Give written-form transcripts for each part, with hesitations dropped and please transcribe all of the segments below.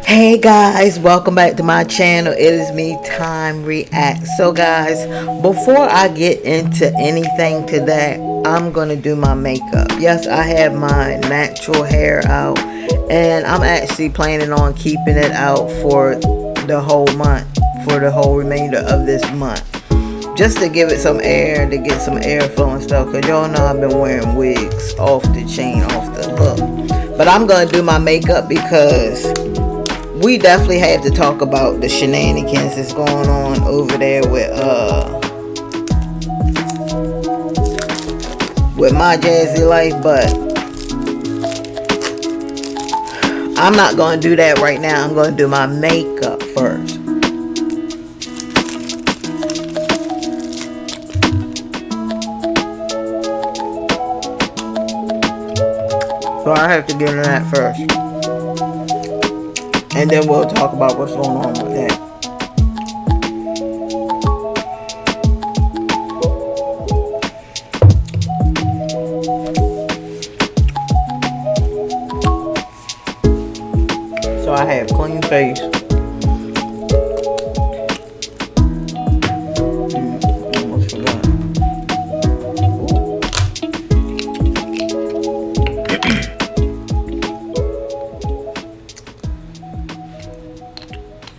Hey guys, welcome back to my channel. It is me, Time React. So guys, before I get into anything today, I'm gonna do my makeup. Yes, I have my natural hair out, and I'm actually planning on keeping it out for the whole month, for the whole remainder of this month, just to give it some air, to get some airflow and stuff. Cause y'all know I've been wearing wigs off the chain, off the hook. But I'm gonna do my makeup because we definitely have to talk about the shenanigans that's going on over there with My Jazzy Life, but I'm not going to do that right now. I'm going to do my makeup first. So I have to get into that first. And then we'll talk about what's going on with that. So I have clean face. Almost forgot.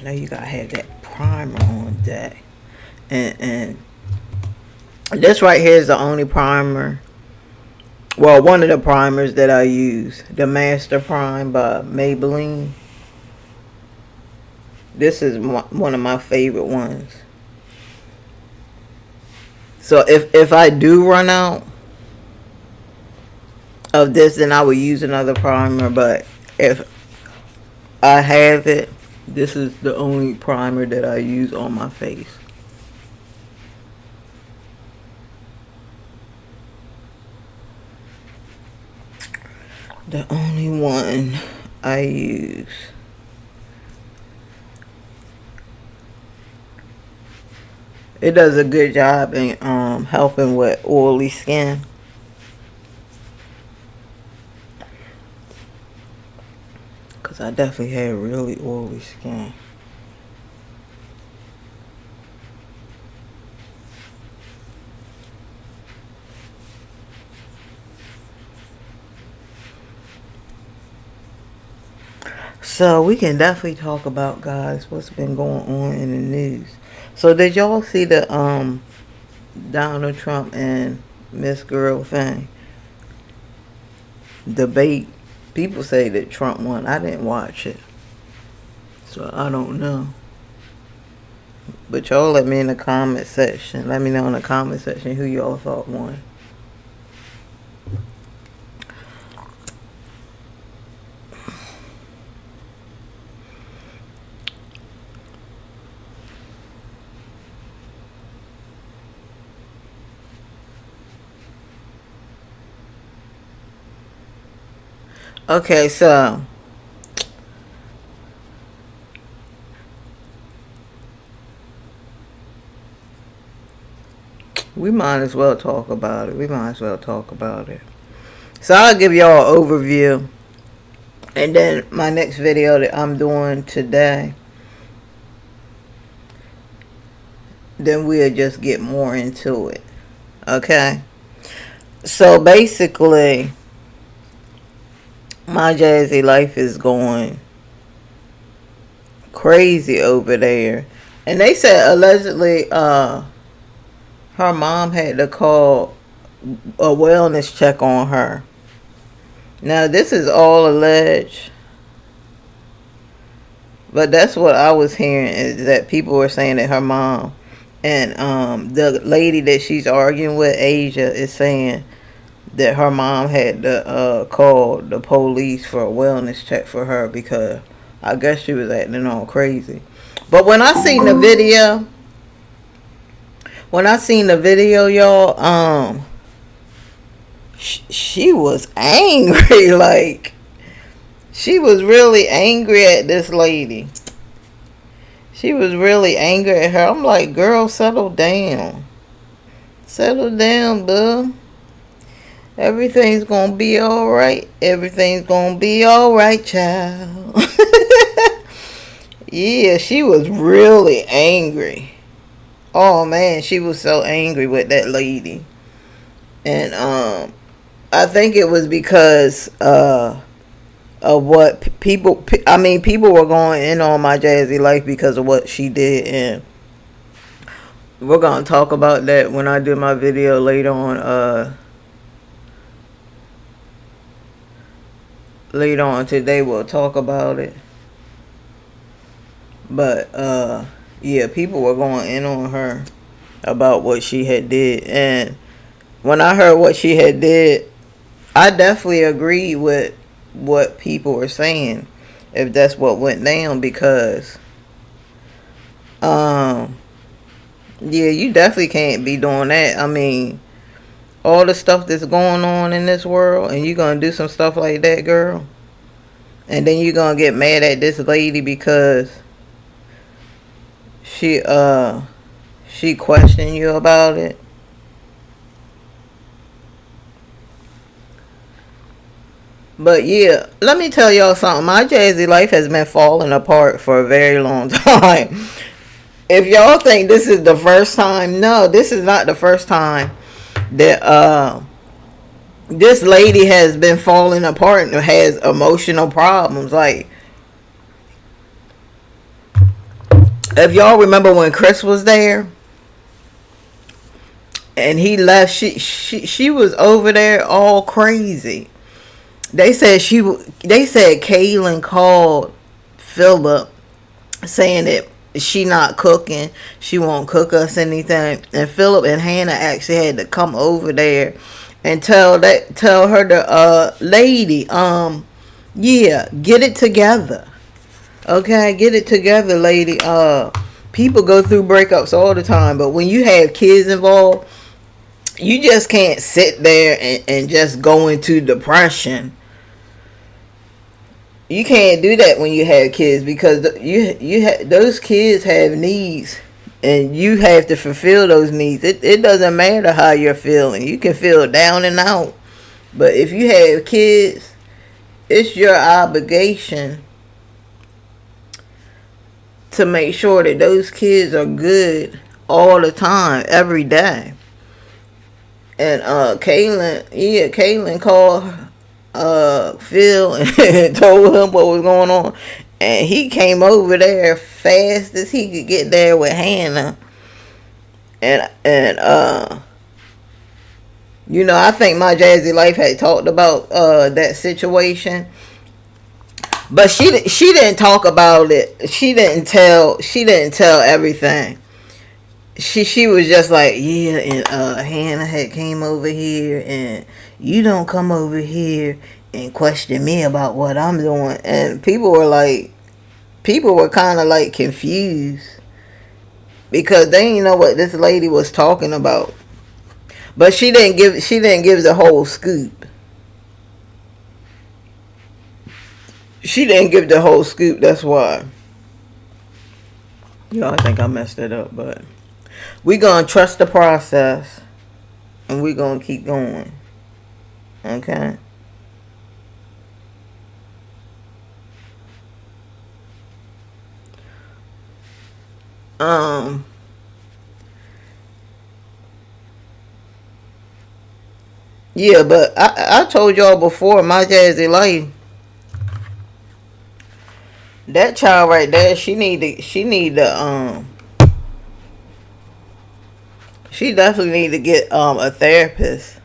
Now you gotta have that primer on deck. And this right here is the only primer. Well, one of the primers that I use. The Master Prime by Maybelline. This is one of my favorite ones. So if I do run out of this, then I will use another primer. But if I have it, this is the only primer that I use on my face. The only one I use. It does a good job in helping with oily skin. Because I definitely have really oily skin. So we can definitely talk about, guys, what's been going on in the news. So did y'all see the Donald Trump and Miss Girl thing? Debate. People say that Trump won. I didn't watch it, so I don't know. But y'all let me in the comment section. Let me know in the comment section who y'all thought won. Okay, so we might as well talk about it. So I'll give y'all an overview. And then my next video that I'm doing today, then we'll just get more into it. Okay? So basically, My Jazzy Life is going crazy over there. And they said allegedly her mom had to call a wellness check on her. Now this is all alleged, but that's what I was hearing, is that people were saying that her mom and the lady that she's arguing with, Asia, is saying that her mom had to call the police for a wellness check for her because I guess she was acting all crazy. But when I seen the video, y'all, she was angry. Like, she was really angry at this lady. She was really angry at her. I'm like, girl, settle down. Settle down, boo. Everything's gonna be alright. Everything's gonna be alright, child. Yeah, she was really angry. Oh man, she was so angry with that lady. And I think it was because of what people, I mean, people were going in on My Jazzy Life because of what she did. And we're going to talk about that when I do my video later on. Later on today, we'll talk about it. But yeah, people were going in on her about what she had did. And when I heard what she had did, I definitely agree with what people were saying, if that's what went down. Because um yeah, you definitely can't be doing that. I mean, all the stuff that's going on in this world, and you gonna do some stuff like that, girl, and then you gonna get mad at this lady because she she questioned you about it. But yeah, let me tell y'all something. My Jazzy Life has been falling apart for a very long time. If y'all think this is the first time, no, this is not the first time that this lady has been falling apart and has emotional problems. Like, if y'all remember when Chris was there and he left, she was over there all crazy. They said they said Kaylin called Philip saying that she not cooking, she won't cook us anything, and Philip and Hannah actually had to come over there and tell her, the lady, yeah, get it together. Okay, get it together, lady. People go through breakups all the time, but when you have kids involved, you just can't sit there and just go into depression. You can't do that when you have kids, because those kids have needs, and you have to fulfill those needs. It doesn't matter how you're feeling. You can feel down and out, but if you have kids, it's your obligation to make sure that those kids are good all the time, every day. And Kaylin called Phil and told him what was going on, and he came over there fast as he could get there with Hannah. And you know, I think My Jazzy Life had talked about that situation, but she didn't talk about it. She didn't tell everything. She was just like, yeah, and Hannah had came over here, and you don't come over here and question me about what I'm doing. And people were kind of like confused because they didn't know what this lady was talking about. But she didn't give the whole scoop. She didn't give the whole scoop. That's why. I think I messed it up, but we gonna trust the process, and we gonna keep going. Okay. Um. Yeah, but I told y'all before, My Jazzy Life, that child right there, she definitely need to get a therapist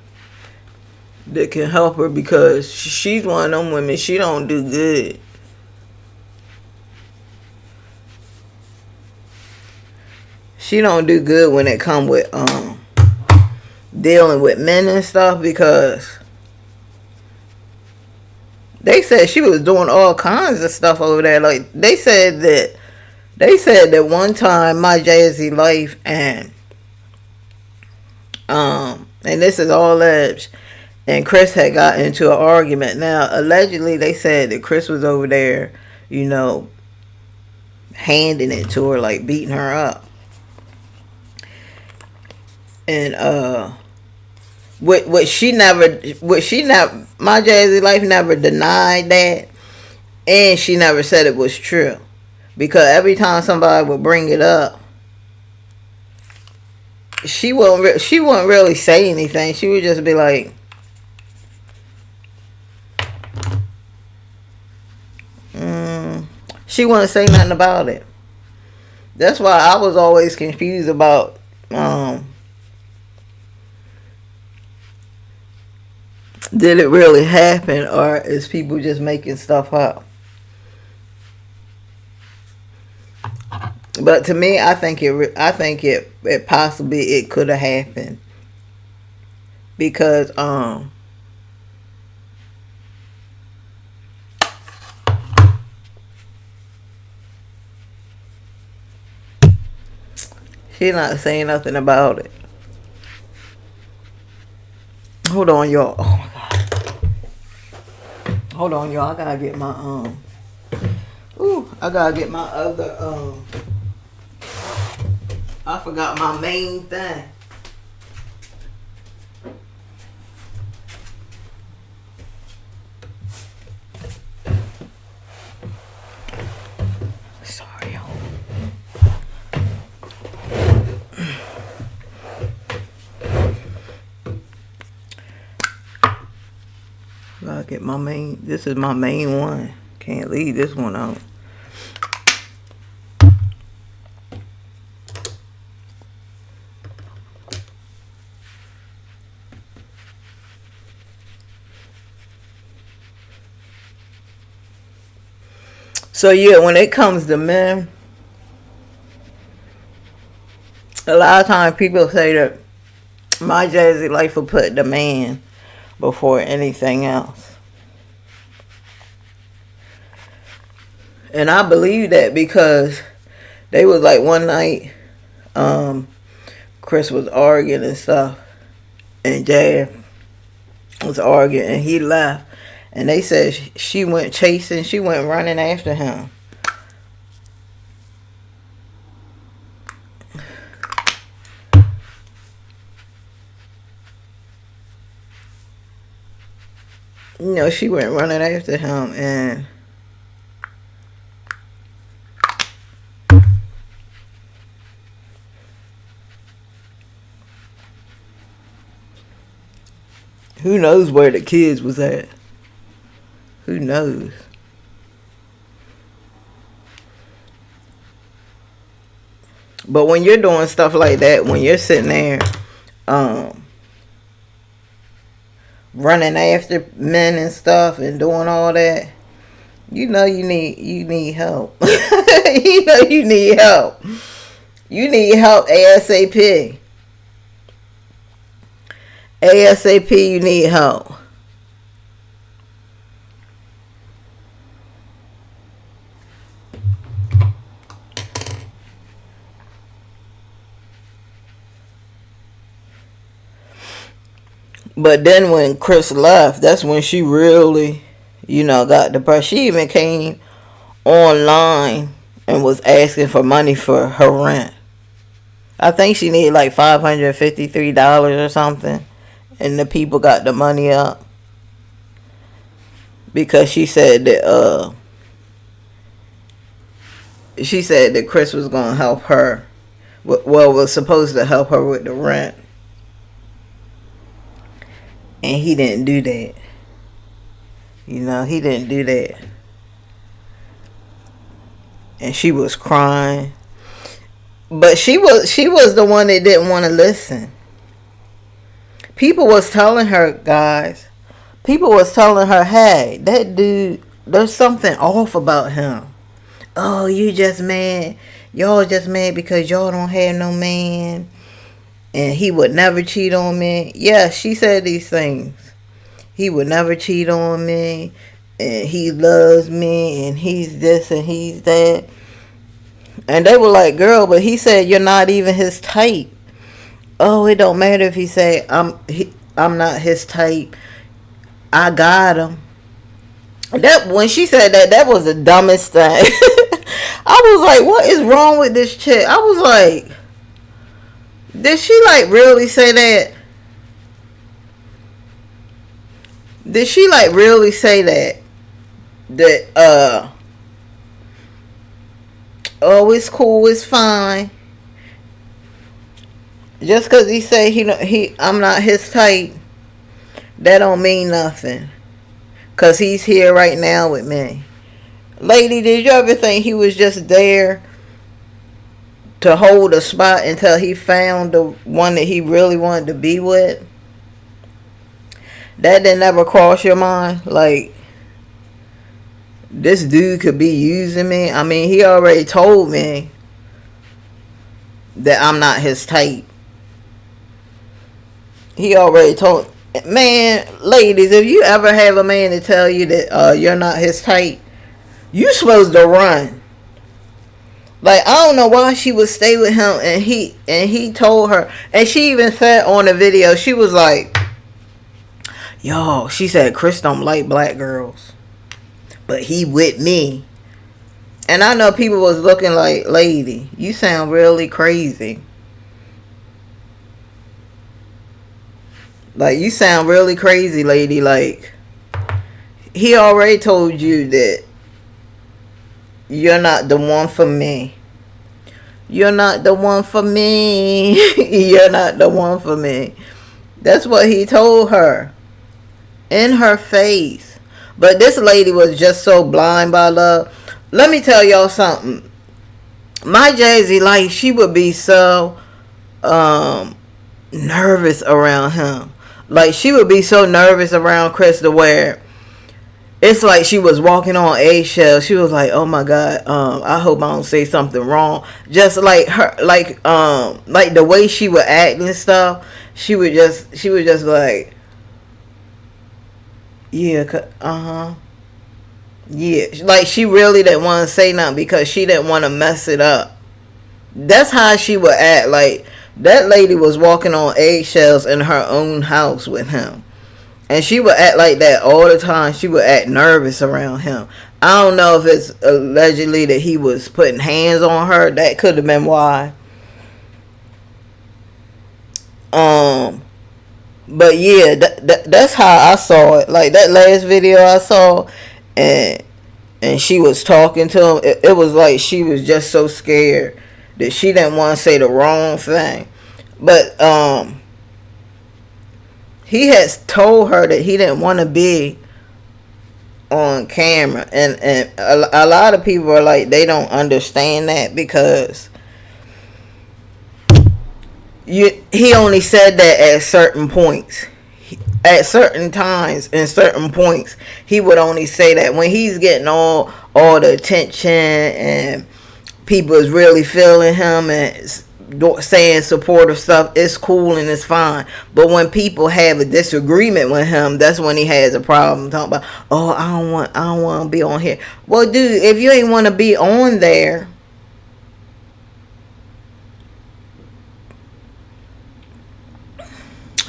that can help her, because she's one of them women, she don't do good. She don't do good when it come with dealing with men and stuff, because they said she was doing all kinds of stuff over there. Like, they said that one time My Jazzy Life and this is all alleged, and Chris had got into an argument. Now, allegedly, they said that Chris was over there, you know, handing it to her, like beating her up. And My Jazzy Life never denied that, and she never said it was true. Because every time somebody would bring it up, she wouldn't really say anything. She would just be like, she wouldn't say nothing about it. That's why I was always confused about did it really happen, or is people just making stuff up? But to me, I think it possibly it could have happened because she not saying nothing about it. Hold on, y'all. Oh my god. Hold on, y'all. I gotta get my I gotta get my other I forgot my main thing. Sorry, y'all. Gotta get my main. This is my main one. Can't leave this one out. So yeah, when it comes to men, a lot of times people say that My Jazzy Life will put the man before anything else. And I believe that because they was like one night, Chris was arguing and stuff, and Jazz was arguing, and he left. And they said she went chasing, she went running after him. You know, she went running after him, and who knows where the kids was at? Who knows? But when you're doing stuff like that, when you're sitting there, running after men and stuff and doing all that, you know you need help. You know you need help. You need help ASAP. ASAP, you need help. But then when Chris left, that's when she really, got depressed. She even came online and was asking for money for her rent. I think she needed like $553 or something. And the people got the money up. Because she said that Chris was going to help her. Well, was supposed to help her with the rent. And he didn't do that. He didn't do that. And she was crying. But she was the one that didn't want to listen. People was telling her, guys. People was telling her, hey, that dude, there's something off about him. Oh, you just mad. Y'all just mad because y'all don't have no man. And he would never cheat on me. Yeah, she said these things. He would never cheat on me. And he loves me. And he's this and he's that. And they were like, girl, but he said you're not even his type. Oh, it don't matter if he say I'm not his type. I got him. That when she said that was the dumbest thing. I was like, what is wrong with this chick? I was like, did she like really say that? Did she like really say that? Oh, it's cool, it's fine. Just cause he say I'm not his type, that don't mean nothing. Cause he's here right now with me. Lady, did you ever think he was just there to hold a spot until he found the one that he really wanted to be with? That didn't ever cross your mind? Like, this dude could be using me? I mean, he already told me that I'm not his type. He already told... Man, ladies, if you ever have a man to tell you that you're not his type, you supposed to run. Like, I don't know why she would stay with him, and he told her, and she even said on the video, she was like, yo, she said Chris don't like black girls, but he with me. And I know people was looking like, lady, you sound really crazy. Like, you sound really crazy, lady. Like, he already told you that you're not the one for me. You're not the one for me. You're not the one for me. That's what he told her. In her face. But this lady was just so blind by love. Let me tell y'all something. My Jazzy Life, she would be so nervous around him. Like, she would be so nervous around Chris to where it's like she was walking on eggshells. She was like, oh my God, I hope I don't say something wrong. Just like her, like the way she would act and stuff, she would just like, yeah, yeah. Like, she really didn't want to say nothing because she didn't want to mess it up. That's how she would act. Like, that lady was walking on eggshells in her own house with him. And she would act like that all the time. She would act nervous around him. I don't know if it's allegedly that he was putting hands on her. That could have been why. But yeah, that's how I saw it. Like, that last video I saw, and she was talking to him. It was like she was just so scared that she didn't want to say the wrong thing. But he has told her that he didn't want to be on camera, and a lot of people are like, they don't understand that because he only said that at certain points. At certain times, in certain points, he would only say that when he's getting all the attention and people is really feeling him and saying supportive stuff. It's cool and it's fine. But when people have a disagreement with him, that's when he has a problem talking about, oh, I don't want to be on here. Well, dude, if you ain't want to be on there,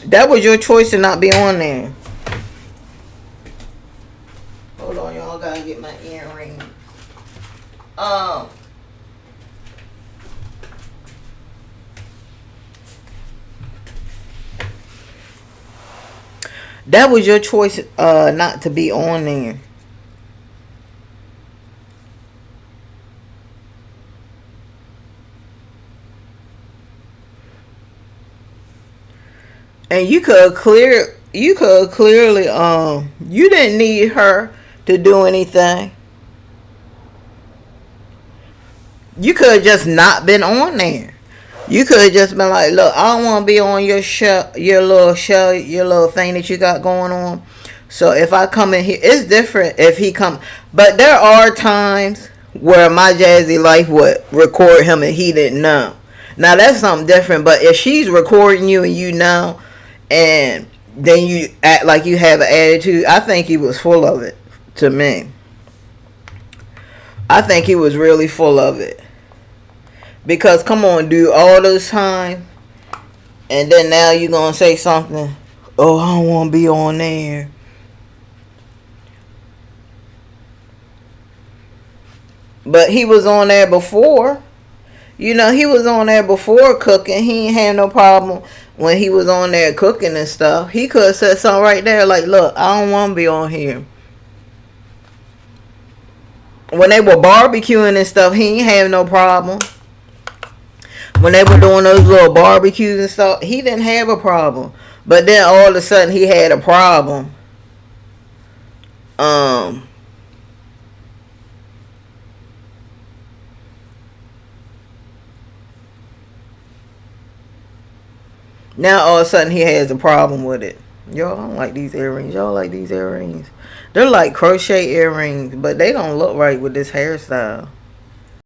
that was your choice to not be on there. Hold on, y'all. Gotta get my earring. That was your choice not to be on there. And you could clearly you didn't need her to do anything. You could have just not been on there. You could have just been like, look, I don't want to be on your show, your little thing that you got going on. So if I come in here, it's different if he come. But there are times where My Jazzy Life would record him and he didn't know. Now that's something different. But if she's recording you and you know, and then you act like you have an attitude, I think he was full of it. To me, I think he was really full of it. Because come on, dude, all those time, and then now you gonna say something, oh, I don't want to be on there. But he was on there before. You know, he was on there before cooking. He ain't had no problem when he was on there cooking and stuff. He could have said something right there like, look, I don't want to be on here. When they were barbecuing and stuff, he ain't have no problem. When they were doing those little barbecues and stuff, he didn't have a problem. But then all of a sudden he had a problem. Um Now all of a sudden he has a problem with it. Y'all don't like these earrings. Y'all like these earrings. They're like crochet earrings, but they don't look right with this hairstyle.